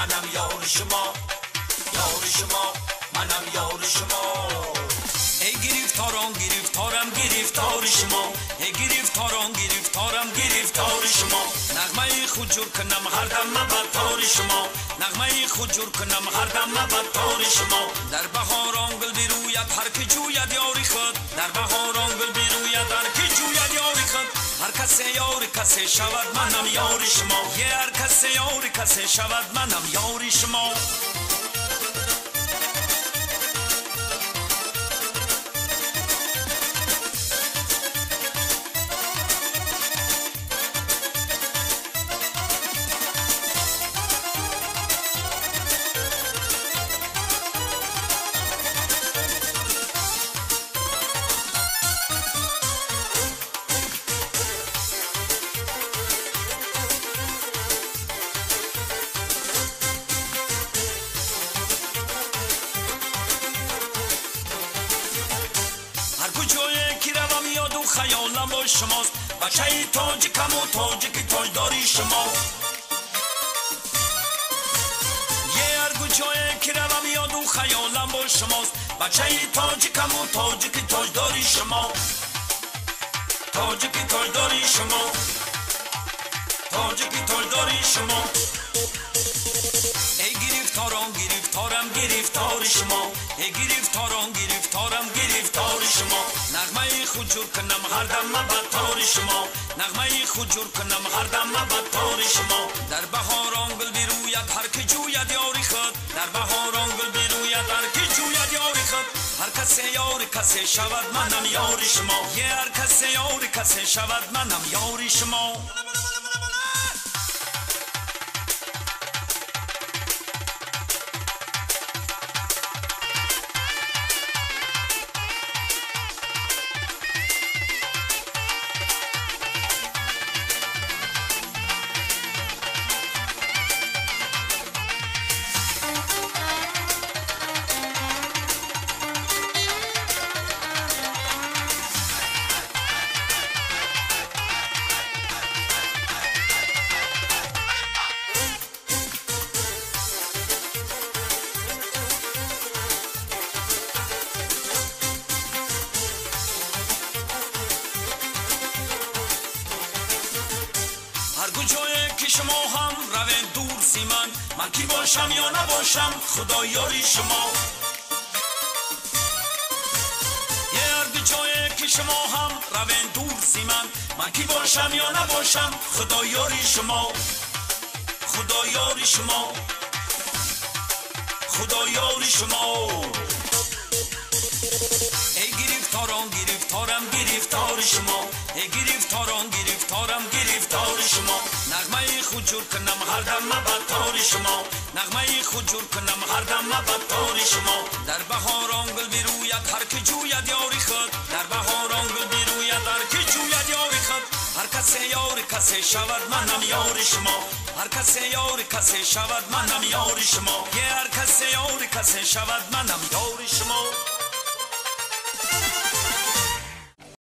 منم یار شما، یار شما، منم یار شما. ای گرفتاران گرفتارم گرفتار شما، ای گرفتاران گرفتارم گرفتار شما. نغمه خود جور کنم هر دم بدتار شما، نغمه خود جور کنم هر دم بدتار شما. در بهاران گل بروید هر که جوید یاری خود، در بهاران گل بروید هر که جوید یاری خود. هر کس یار کس شود منم یار شما، هر کس یار کس شود منم یار شما. خیالم با شماست، بچه تاجیکم و تاجیکی تاجداری شما. یه هر جایی که روم یاد و خیالم با شماست، بچه تاجیکم و تاجیکی تاجداری شما. تاجیکی تاجداری شما، تاجیکی تاجداری شما. ای گرفتاران گرفتارم گرفتار شما، ای گرفتاران گرفتارم گرفتار شما. نغمه خود جور کنم هر دم بدتار شما، نغمه خود جور کنم هر دم بدتار شما. در بهاران گل بروید هر که جوید یاری خود، در بهاران گل بروید هر که جوید یاری خود. هر کس یار کس شود منم یار شما، هر کس یار کس شود منم یار شما. جایی که شما هم روین دور زیمن، من کی باشم یا نباشم خدا یاری شما. هر جایی که شما هم روین دور زیمن، من کی باشم یا نباشم خدا یاری شما. خدا یاری شما، خدا یاری شما. ای گرفتاران گرفتارم گرفتار شما، ای گرفتاران گرفتارم گرفتار شما. نغمه خود جور کنم هر دم بدتار شما، نغمه خود جور کنم هر دم بدتار شما. در بهاران گل بروید هر که جوید یاری خود، در بهاران گل بروید هر که جوید یاری خود. هر کس یار کس شود منم یار شما، هر کس یار کس شود منم یار شما، هر کس یار کس شود منم یار شما.